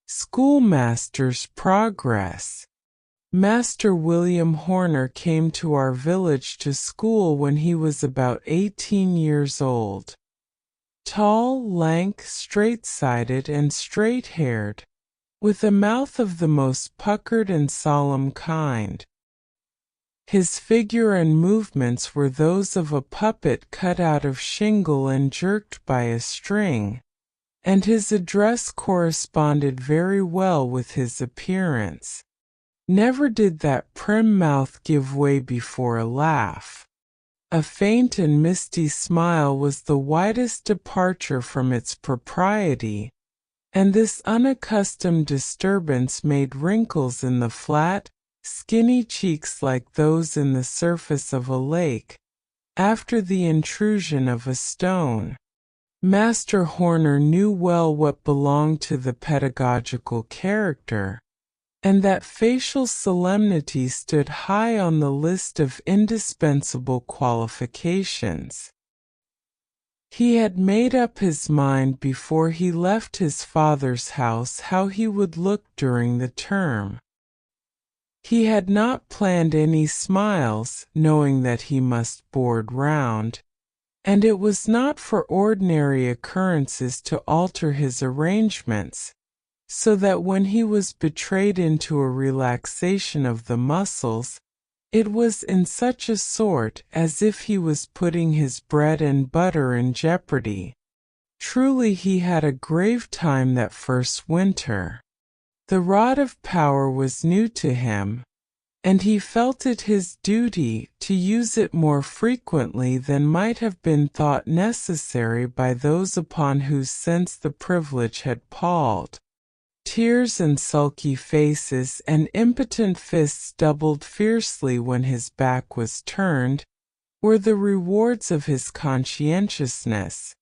Schoolmaster's Progress. Master William Horner came to our village to school when he was about 18 years old. Tall, lank, straight-sided and straight-haired, with a mouth of the most puckered and solemn kind. His figure and movements were those of a puppet cut out of shingle and jerked by a string, and his address corresponded very well with his appearance. Never did that prim mouth give way before a laugh. A faint and misty smile was the widest departure from its propriety, and this unaccustomed disturbance made wrinkles in the flat, skinny cheeks like those in the surface of a lake, after the intrusion of a stone. Master Horner knew well what belonged to the pedagogical character, and that facial solemnity stood high on the list of indispensable qualifications. He had made up his mind before he left his father's house how he would look during the term. He had not planned any smiles, knowing that he must board round, and it was not for ordinary occurrences to alter his arrangements, so that when he was betrayed into a relaxation of the muscles, it was in such a sort as if he was putting his bread and butter in jeopardy. Truly he had a grave time that first winter. The rod of power was new to him, and he felt it his duty to use it more frequently than might have been thought necessary by those upon whose sense the privilege had palled. Tears and sulky faces and impotent fists doubled fiercely when his back was turned, were the rewards of his conscientiousness,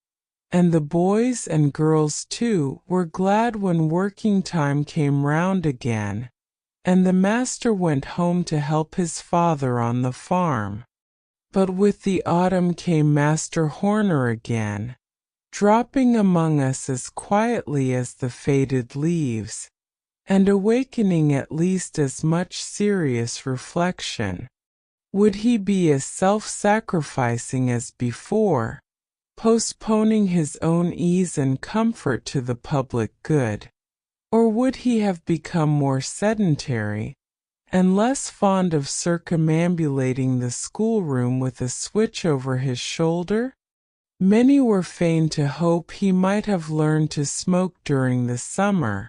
and the boys and girls too were glad when working time came round again, and the master went home to help his father on the farm. But with the autumn came Master Horner again, dropping among us as quietly as the faded leaves, and awakening at least as much serious reflection. Would he be as self-sacrificing as before, postponing his own ease and comfort to the public good? Or would he have become more sedentary, and less fond of circumambulating the schoolroom with a switch over his shoulder? Many were fain to hope he might have learned to smoke during the summer,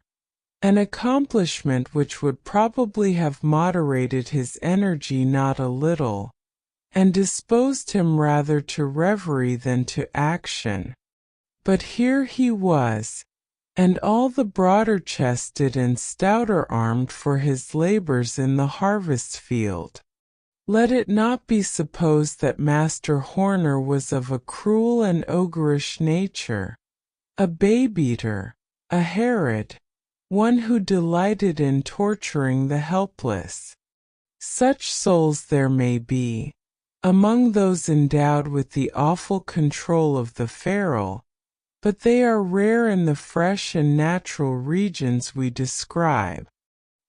an accomplishment which would probably have moderated his energy not a little, and disposed him rather to reverie than to action. But here he was, and all the broader chested and stouter armed for his labors in the harvest field. Let it not be supposed that Master Horner was of a cruel and ogreish nature, a babe-eater, a Herod, one who delighted in torturing the helpless. Such souls there may be, among those endowed with the awful control of the feral, but they are rare in the fresh and natural regions we describe.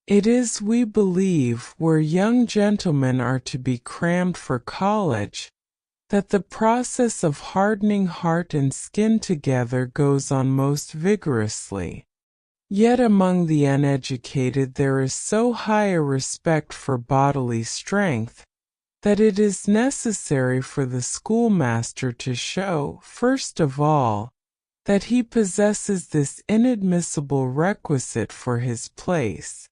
It is, we believe, where young gentlemen are to be crammed for college, that the process of hardening heart and skin together goes on most vigorously. Yet among the uneducated there is so high a respect for bodily strength, that it is necessary for the schoolmaster to show, first of all, that he possesses this inadmissible requisite for his place.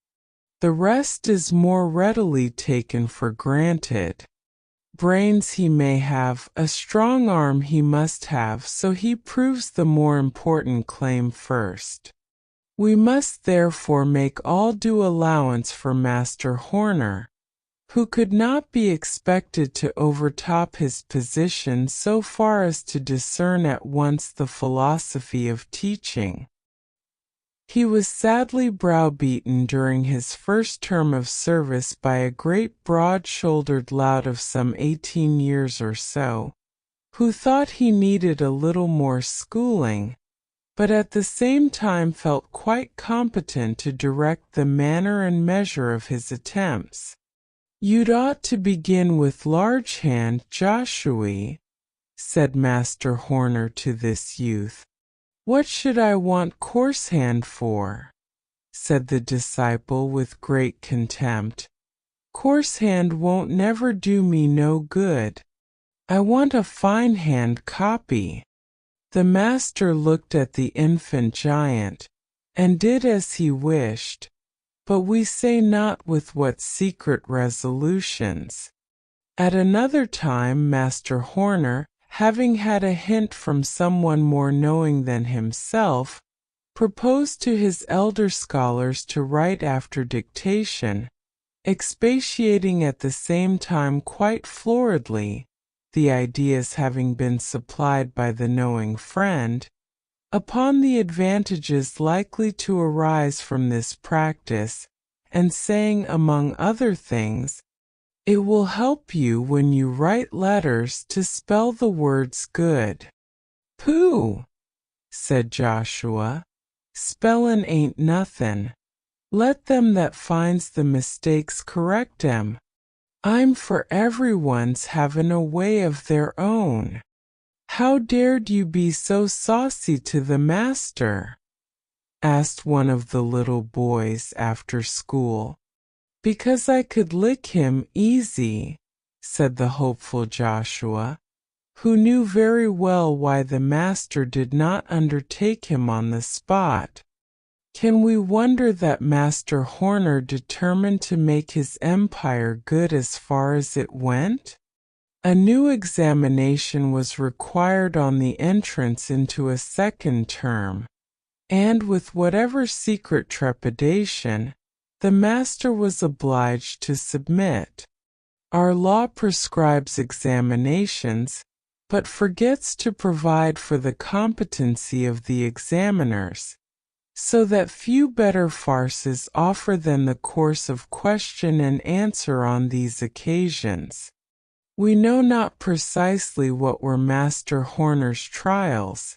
The rest is more readily taken for granted. Brains he may have, a strong arm he must have, so he proves the more important claim first. We must therefore make all due allowance for Master Horner, who could not be expected to overtop his position so far as to discern at once the philosophy of teaching. He was sadly browbeaten during his first term of service by a great broad-shouldered lout of some 18 years or so, who thought he needed a little more schooling, but at the same time felt quite competent to direct the manner and measure of his attempts. "You'd ought to begin with large hand, Joshua," said Master Horner to this youth. "What should I want coarse hand for?" said the disciple with great contempt. "Coarse hand won't never do me no good. I want a fine hand copy." The master looked at the infant giant, and did as he wished, but we say not with what secret resolutions. At another time Master Horner, having had a hint from someone more knowing than himself, proposed to his elder scholars to write after dictation, expatiating at the same time quite floridly, the ideas having been supplied by the knowing friend, upon the advantages likely to arise from this practice, and saying among other things, "It will help you when you write letters to spell the words good." "Pooh!" said Joshua. "Spellin' ain't nothin'. Let them that finds the mistakes correct 'em. I'm for everyone's havin' a way of their own." "How dared you be so saucy to the master?" asked one of the little boys after school. "Because I could lick him easy," said the hopeful Joshua, who knew very well why the master did not undertake him on the spot. Can we wonder that Master Horner determined to make his empire good as far as it went? A new examination was required on the entrance into a second term, and with whatever secret trepidation, the master was obliged to submit. Our law prescribes examinations, but forgets to provide for the competency of the examiners, so that few better farces offer than the course of question and answer on these occasions. We know not precisely what were Master Horner's trials,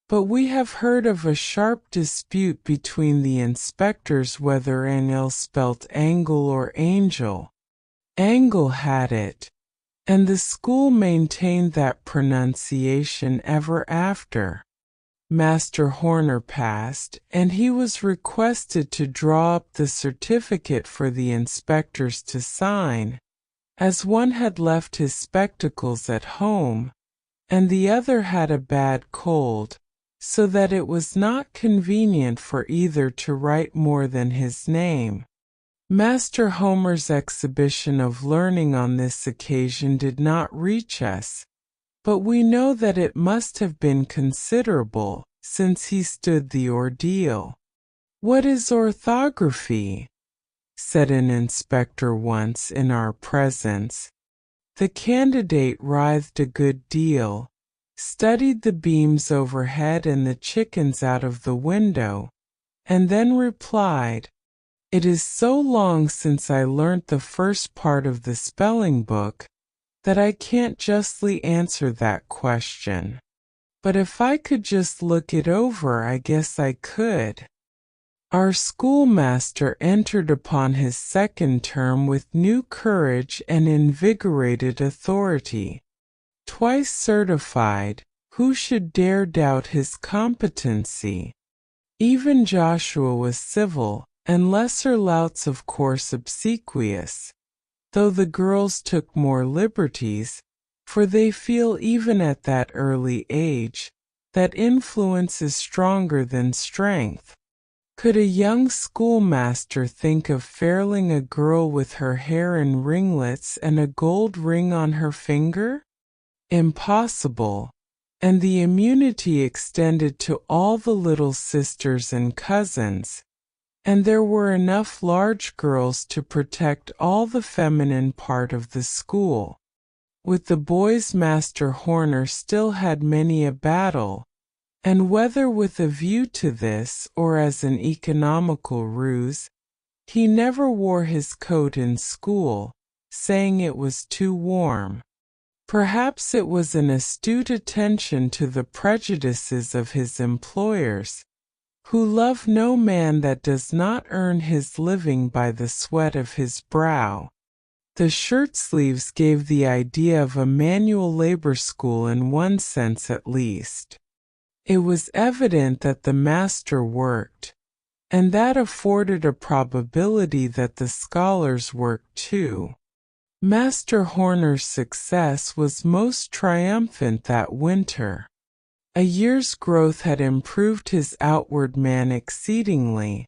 but we have heard of a sharp dispute between the inspectors whether Anil spelt angle or angel. Angle had it, and the school maintained that pronunciation ever after. Master Horner passed, and he was requested to draw up the certificate for the inspectors to sign, as one had left his spectacles at home, and the other had a bad cold, so that it was not convenient for either to write more than his name. Master Homer's exhibition of learning on this occasion did not reach us, but we know that it must have been considerable, since he stood the ordeal. "What is orthography?" said an inspector once in our presence. The candidate writhed a good deal, studied the beams overhead and the chickens out of the window, and then replied, "It is so long since I learnt the first part of the spelling book, that I can't justly answer that question. But if I could just look it over, I guess I could." Our schoolmaster entered upon his second term with new courage and invigorated authority. Twice certified, who should dare doubt his competency? Even Joshua was civil, and lesser louts of course obsequious, though the girls took more liberties, for they feel even at that early age that influence is stronger than strength. Could a young schoolmaster think of failing a girl with her hair in ringlets and a gold ring on her finger? Impossible, and the immunity extended to all the little sisters and cousins, and there were enough large girls to protect all the feminine part of the school. With the boys Master Horner still had many a battle, and whether with a view to this or as an economical ruse, he never wore his coat in school, saying it was too warm. Perhaps it was an astute attention to the prejudices of his employers, who love no man that does not earn his living by the sweat of his brow. The shirt-sleeves gave the idea of a manual labor school in one sense at least. It was evident that the master worked, and that afforded a probability that the scholars worked too. Master Horner's success was most triumphant that winter. A year's growth had improved his outward man exceedingly,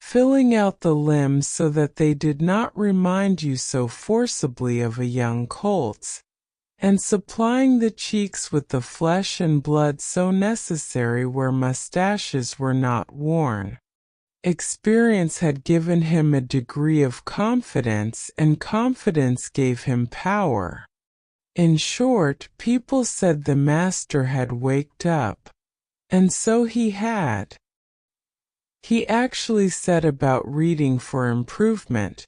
filling out the limbs so that they did not remind you so forcibly of a young colt's, and supplying the cheeks with the flesh and blood so necessary where mustaches were not worn. Experience had given him a degree of confidence, and confidence gave him power. In short, people said the master had waked up. And so he had. He actually set about reading for improvement,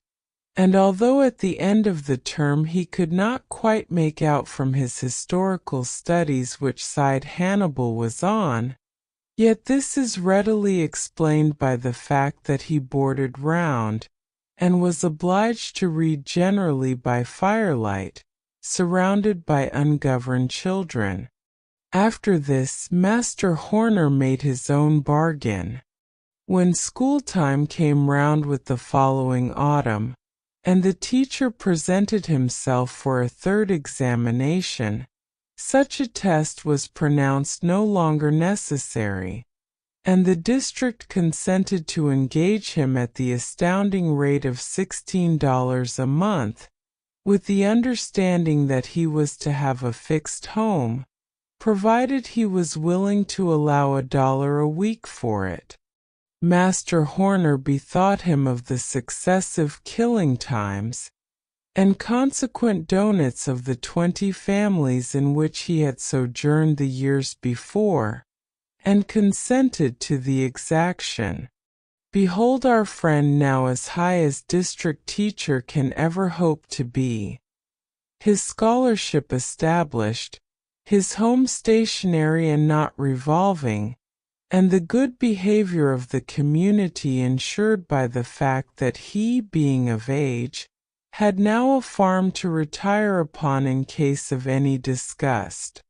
and although at the end of the term he could not quite make out from his historical studies which side Hannibal was on, yet this is readily explained by the fact that he boarded round, and was obliged to read generally by firelight, surrounded by ungoverned children. After this, Master Horner made his own bargain. When school-time came round with the following autumn, and the teacher presented himself for a third examination, such a test was pronounced no longer necessary, and the district consented to engage him at the astounding rate of $16 a month, with the understanding that he was to have a fixed home, provided he was willing to allow $1 a week for it. Master Horner bethought him of the successive killing times, and consequent donuts of the 20 families in which he had sojourned the years before, and consented to the exaction. Behold our friend now as high as district teacher can ever hope to be. His scholarship established, his home stationary and not revolving, and the good behavior of the community ensured by the fact that he, being of age, had now a farm to retire upon in case of any disgust.